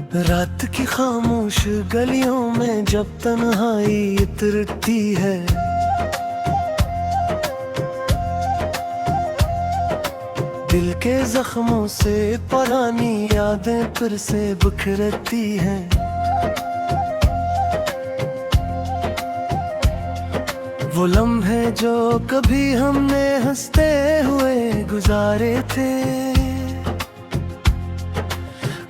रात की खामोश गलियों में जब तन्हाई इतरती है, दिल के जख्मों से पुरानी यादें फिर से बिखरती हैं। वो लम्हे जो कभी हमने हंसते हुए गुजारे थे,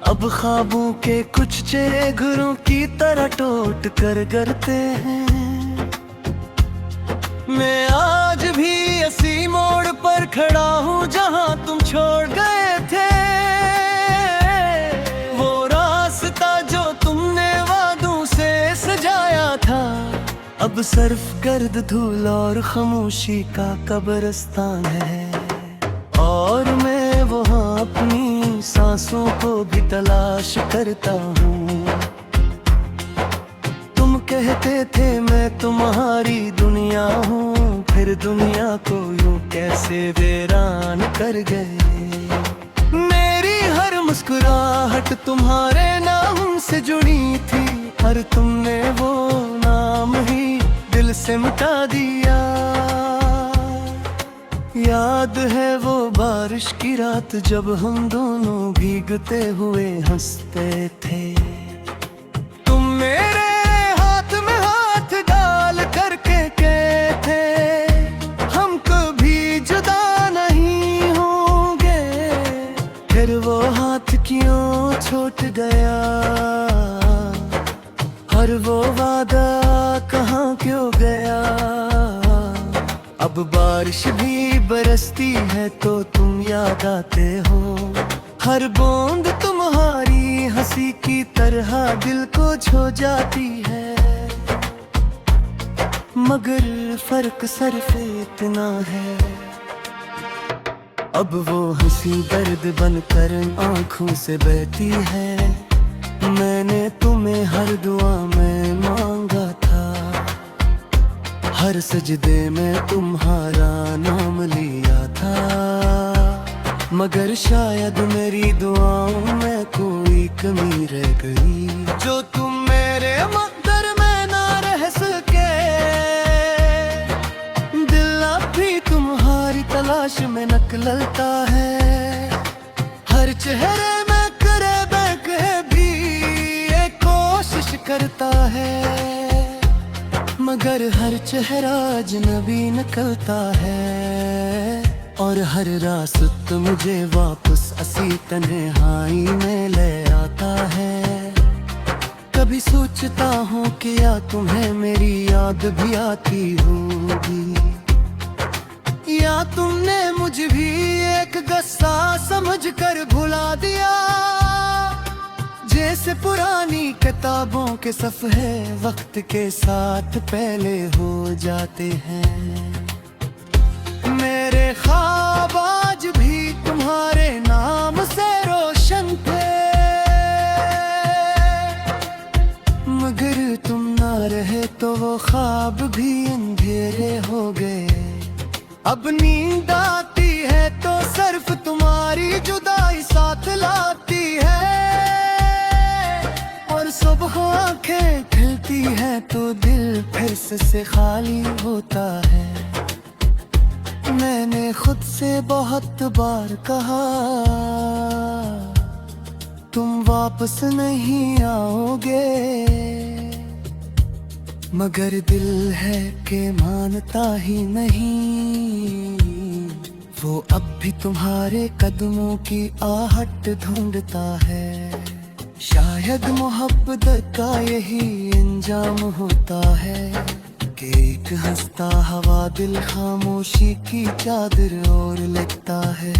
अब ख्वाबों के कुछ चेहरे घरों की तरह टूट कर गिरते हैं। मैं आज भी इसी मोड़ पर खड़ा हूँ जहाँ तुम छोड़ गए थे। वो रास्ता जो तुमने वादों से सजाया था, अब सिर्फ गर्द धूल और खामोशी का कब्रिस्तान है। और मैं वहाँ अपनी सांसों को भी तलाश करता हूँ। तुम कहते थे मैं तुम्हारी दुनिया हूँ, फिर दुनिया को यूं कैसे वीरान कर गए। मेरी हर मुस्कुराहट तुम्हारे नाम से जुड़ी थी, हर तुमने वो नाम ही दिल से मिटा दिया। याद है वो बारिश की रात जब हम दोनों भीगते हुए हंसते थे। तुम मेरे हाथ में हाथ डाल कर कहते थे, हम कभी जुदा नहीं होंगे। फिर वो हाथ क्यों छूट गया, हर वो वादा कहाँ क्यों गया। अब बारिश भी बरसती है तो तुम याद आते हो, हर बूंद तुम्हारी हंसी की तरह दिल को छू जाती है। मगर फर्क सिर्फ इतना है, अब वो हंसी दर्द बनकर आंखों से बहती है। मैंने तुम्हें हर दुआ में मांगा था, हर सजदे में तुम्हारा नाम लिया था। मगर शायद मेरी दुआओं में कोई कमी रह गई, जो तुम मेरे मक़दर में ना रह सके। दिल अब भी तुम्हारी तलाश में निकलता है, हर चेहरे में करे बैठे भी एक कोशिश करता है। मगर हर चेहरा अजनबी निकलता है, और हर रास्ता मुझे वापस असी तन्हाई में ले आता है। कभी सोचता हूँ कि या तुम्हें मेरी याद भी आती होगी, या तुमने मुझे भी एक गस्सा समझकर भुला दिया। जैसे पुरानी किताबों के सफ़े वक्त के साथ पहले हो जाते हैं। मेरे ख्वाब आज भी तुम्हारे नाम से रोशन थे, मगर तुम ना रहे तो वो ख्वाब भी अंधेरे हो गए। अब नींद आती है तो सिर्फ तुम्हारी जुदाई साथ लाती है, और सुबह आंखें खुलती है तो दिल फिर से खाली होता है। मैंने खुद से बहुत बार कहा तुम वापस नहीं आओगे, मगर दिल है कि मानता ही नहीं। वो अब भी तुम्हारे कदमों की आहट ढूंढता है। शायद मोहब्बत का यही अंजाम होता है कि एक हंसता हवा दिल खामोशी की चादर ओढ़ लेता है।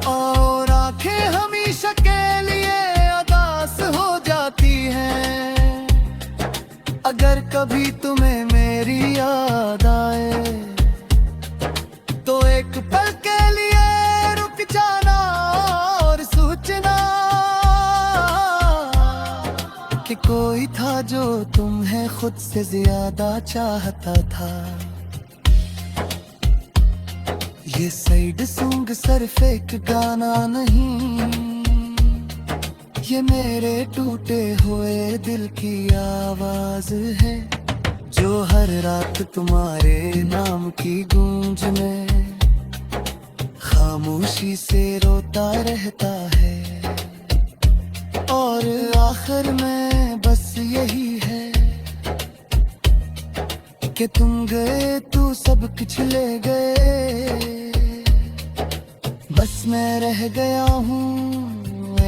और आंखें हमेशा के लिए उदास हो जाती हैं, अगर कभी तुम्हें मेरी याद आए तो एक पल के लिए रुक जाना और सोचना कि कोई था जो तुम्हें खुद से ज्यादा चाहता था। ये सैड सॉन्ग सिर्फ एक गाना नहीं, ये मेरे टूटे हुए दिल की आवाज है, जो हर रात तुम्हारे नाम की गूंज में खामोशी से रोता रहता है। और आखिर में बस यही है कि तुम गए तो सब कुछ ले गए, बस मैं रह गया हूँ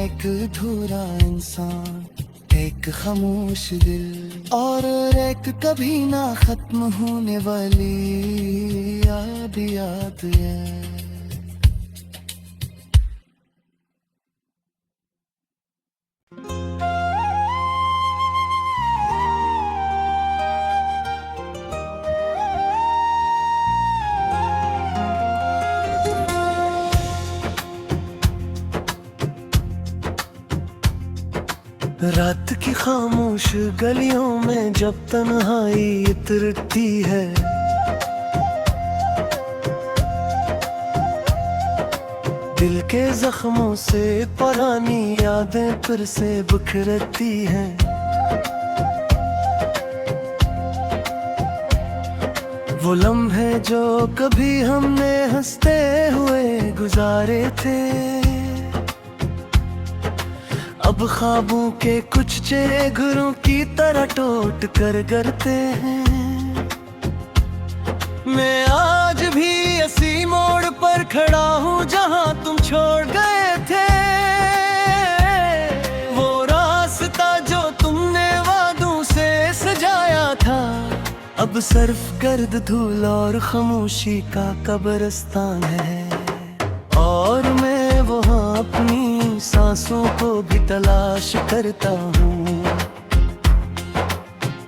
एक अधूरा इंसान, एक खामोश दिल और एक कभी ना खत्म होने वाली याद है। रात की खामोश गलियों में जब तन्हाई इतरती है, दिल के जख्मों से पुरानी यादें फिर से बिखरती हैं। वो लम्हे जो कभी हमने हंसते हुए गुजारे थे, अब ख्वाबों के कुछ चेहरे घरों की तरह टूट कर गिरते हैं। मैं आज भी इसी मोड़ पर खड़ा हूँ जहाँ तुम छोड़ गए थे, वो रास्ता जो तुमने वादों से सजाया था, अब सिर्फ गर्द धूल और खामोशी का कब्रिस्तान है। और मैं वहाँ अपनी सांसों को भी तलाश करता हूँ।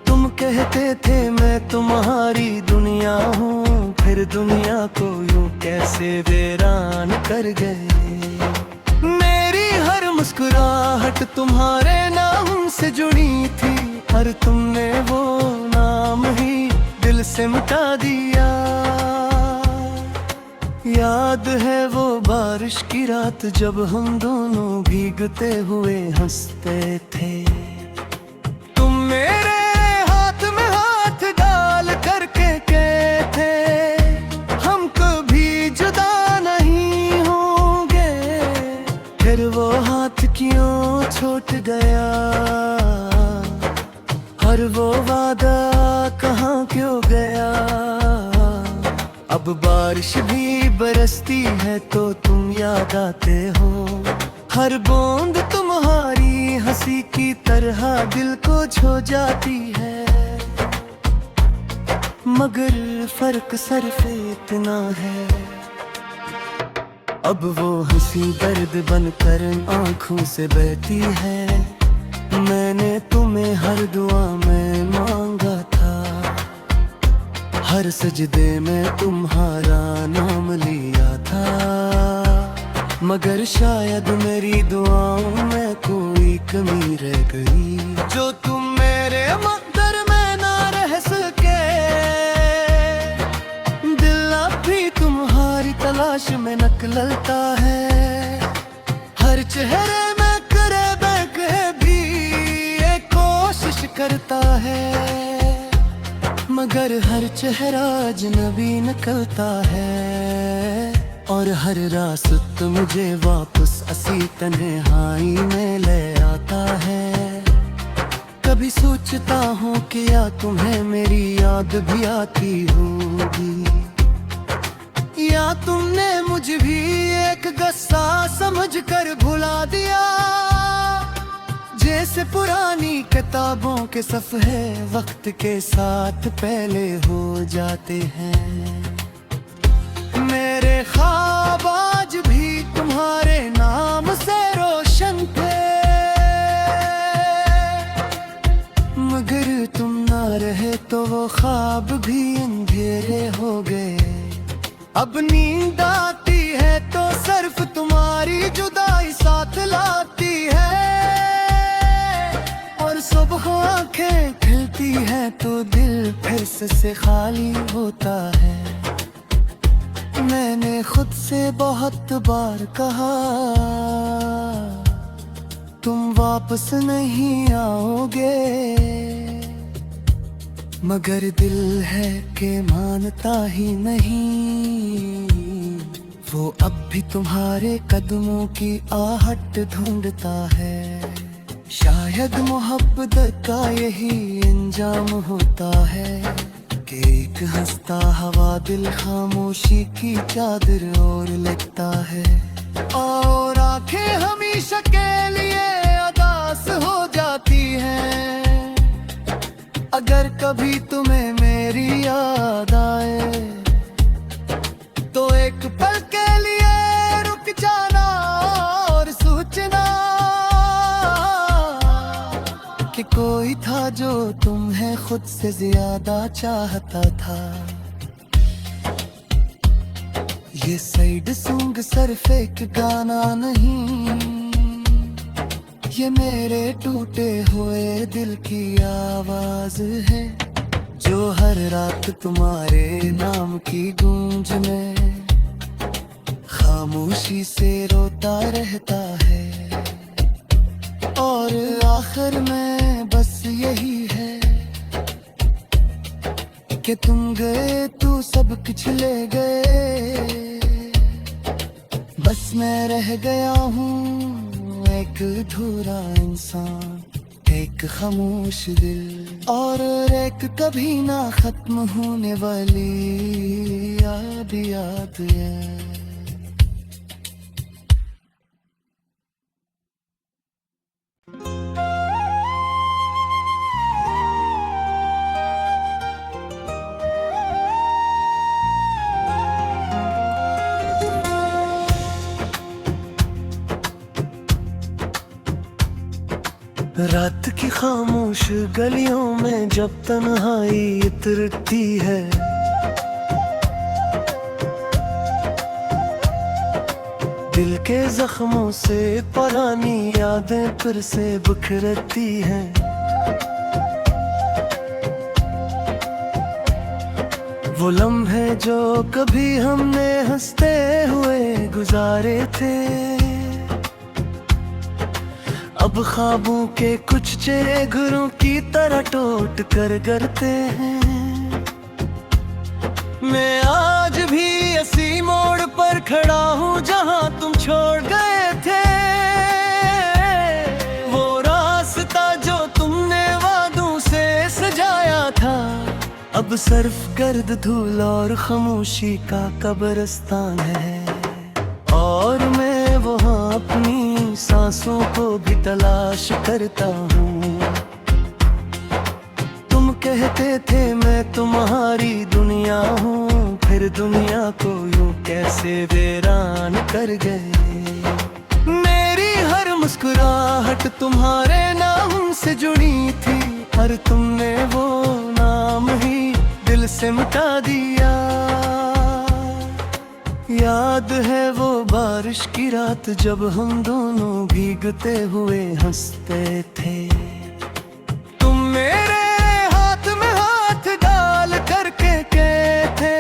तुम कहते थे मैं तुम्हारी दुनिया हूँ, फिर दुनिया को यूं कैसे वीरान कर गए। मेरी हर मुस्कुराहट तुम्हारे नाम से जुड़ी थी, पर तुमने वो नाम ही दिल से मिटा दिया। याद है वो बारिश की रात जब हम दोनों भीगते हुए हंसते थे, तुम मेरे हाथ में हाथ डाल करके कहते हम कभी जुदा नहीं होंगे, फिर वो हाथ क्यों छूट गया और वो वादा कहाँ क्यों गया। अब बारिश भी बरसती है तो तुम याद आते हो, हर बूंद तुम्हारी हंसी की तरह दिल को छू जाती है। मगर फर्क सिर्फ इतना है, अब वो हंसी दर्द बनकर आंखों से बहती है। मैंने तुम्हें हर दुआ में मांगा था, हर सजदे में तुम्हारा नाम लिया था, मगर शायद मेरी दुआओं में कोई कमी रह गई, जो तुम मेरे मक़दर में ना रह सके। दिल अब भी तुम्हारी तलाश में निकलता है, हर चेहरे में करे बैक है भी एक कोशिश करता है, मगर हर चेहरा अजनबी निकलता है। और हर रात मुझे वापस असी तन्हाई में ले आता है। कभी सोचता हूँ कि या तुम्हें मेरी याद भी आती होगी, या तुमने मुझे भी एक गस्सा समझकर भुला दिया। जैसे पुरानी किताबों के सफ़हे वक्त के साथ पहले हो जाते हैं, मेरे ख्वाब आज भी तुम्हारे नाम से रोशन थे, मगर तुम ना रहे तो वो ख्वाब भी अंधेरे हो गए। अब नींद आती है तो सिर्फ तुम्हारी जुदाई साथ लाती है, और सुबह आंखें खिलती है तो दिल फिर से खाली होता है। मैंने खुद से बहुत बार कहा तुम वापस नहीं आओगे, मगर दिल है कि मानता ही नहीं। वो अब भी तुम्हारे कदमों की आहट ढूंढता है। शायद मोहब्बत का यही अंजाम होता है कि एक हंसता हवा दिल खामोशी की चादर ओढ़ लेता है। और आंखें हमेशा के लिए उदास हो जाती हैं अगर कभी तुम्हें मेरी याद आए। तो एक पल के लिए रुक जाना और सोचना कि कोई था जो तुम्हें खुद से ज्यादा चाहता था। ये सैड सॉन्ग सिर्फ एक गाना नहीं, ये मेरे टूटे हुए दिल की आवाज है, जो हर रात तुम्हारे नाम की गूंज में खामोशी से रोता रहता है। और आखिर में बस यही है कि तुम गए तो सब कुछ ले गए, बस मैं रह गया हूँ एक अधूरा इंसान, एक खामोश दिल और एक कभी ना खत्म होने वाली याद है। रात की खामोश गलियों में जब तन्हाई इतरती है, दिल के जख्मों से पुरानी यादें फिर से बिखरती हैं। वो लम्हे जो कभी हमने हंसते हुए गुजारे थे, अब ख्वाबों के कुछ चेहरे घरों की तरह टूट कर गिरते हैं। मैं आज भी इसी मोड़ पर खड़ा हूँ जहाँ तुम छोड़ गए थे। वो रास्ता जो तुमने वादों से सजाया था, अब सिर्फ गर्द धूल और खामोशी का कब्रिस्तान है। और मैं वहाँ अपनी सांसों को भी तलाश करता हूँ। तुम कहते थे मैं तुम्हारी दुनिया हूँ, फिर दुनिया को यूं कैसे वीरान कर गए। मेरी हर मुस्कुराहट तुम्हारे नाम से जुड़ी थी, पर तुमने वो नाम ही दिल से मिटा दिया। याद है वो बारिश की रात जब हम दोनों भीगते हुए हंसते थे। तुम मेरे हाथ में हाथ डाल करके कहते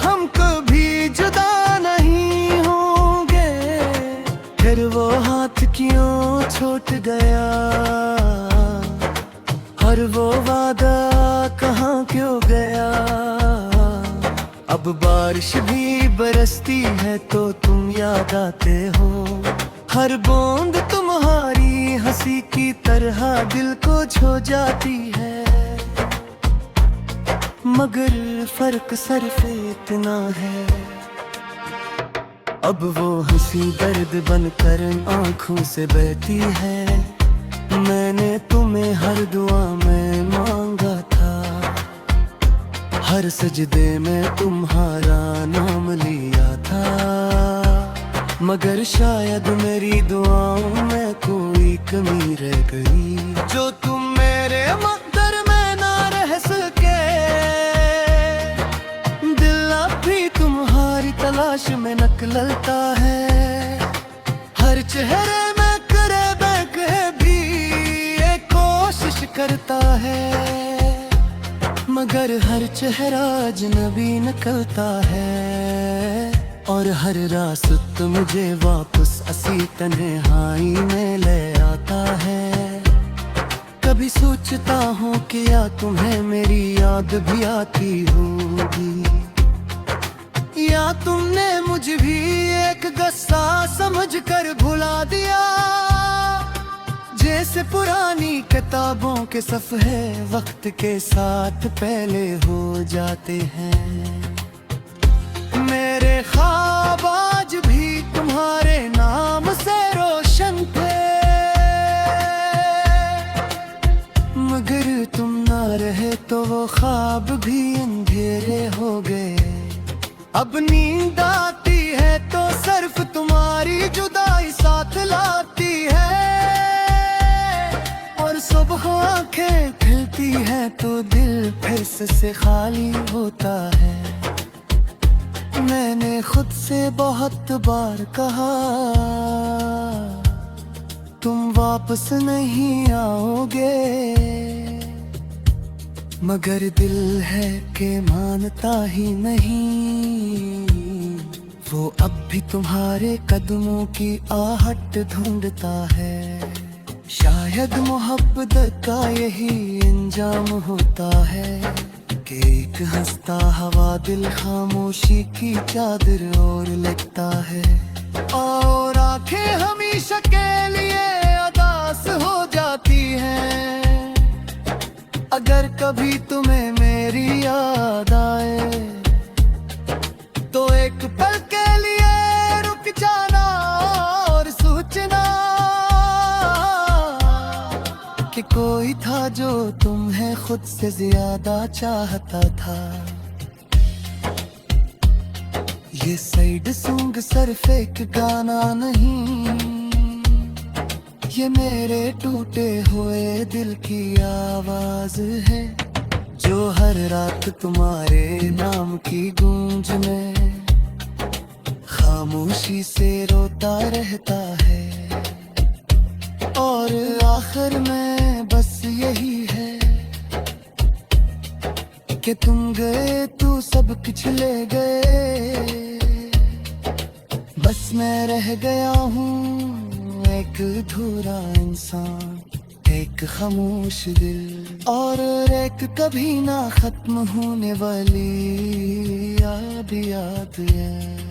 हम कभी जुदा नहीं होंगे, फिर वो हाथ क्यों छूट गया, हर वो वादा कहाँ क्यों गया। अब बारिश भी बरसती है तो तुम याद आते हो, हर बूंद तुम्हारी हंसी की तरह दिल को छू जाती है। मगर फर्क सिर्फ इतना है, अब वो हंसी दर्द बनकर आंखों से बहती है। मैंने तुम्हें हर दुआ में मांगा था, हर सजदे में तुम्हारा नाम लिया था, मगर शायद मेरी दुआओं में कोई कमी रह गई, जो तुम मेरे मकदर में ना रह सके। दिल अब भी तुम्हारी तलाश में निकलता है, हर चेहरे में करे बैठे भी एक कोशिश करता है, मगर हर चेहरा अजनबी निकलता है। और हर रात मुझे वापस असी तन्हाई में ले आता है। कभी सोचता हूँ कि या तुम्हें मेरी याद भी आती होगी, या तुमने मुझे भी एक गस्सा समझकर भुला दिया। जैसे पुरानी किताबों के सफ़े वक्त के साथ पहले हो जाते हैं। मेरे ख्वाब आज भी तुम्हारे नाम से रोशन थे, मगर तुम ना रहे तो वो ख्वाब भी अंधेरे हो गए। अब नींद आती है तो सिर्फ तुम्हारी जुदाई साथ लाती है, और सुबह आंखें खुलती है तो दिल फिर से खाली होता है। मैंने खुद से बहुत बार कहा तुम वापस नहीं आओगे, मगर दिल है कि मानता ही नहीं। वो अब भी तुम्हारे कदमों की आहट ढूंढता है। शायद मोहब्बत का यही अंजाम होता है कि एक हंसता हवा दिल खामोशी की चादर ओढ़ लेता है, और आंखें हमेशा के लिए उदास हो जाती हैं। अगर कभी तुम्हें मेरी याद आए तो एक पल के लिए रुक जाना और सोचना कि कोई था जो तुम्हें खुद से ज्यादा चाहता था। ये सैड सॉन्ग सिर्फ एक गाना नहीं, ये मेरे टूटे हुए दिल की आवाज है, जो हर रात तुम्हारे नाम की गूंज में खामोशी से रोता रहता है। और आखिर में बस यही है कि तुम गए तो सब कुछ ले गए, बस मैं रह गया हूँ एक अधूरा इंसान, एक खामोश दिल, और एक कभी ना खत्म होने वाली याद है।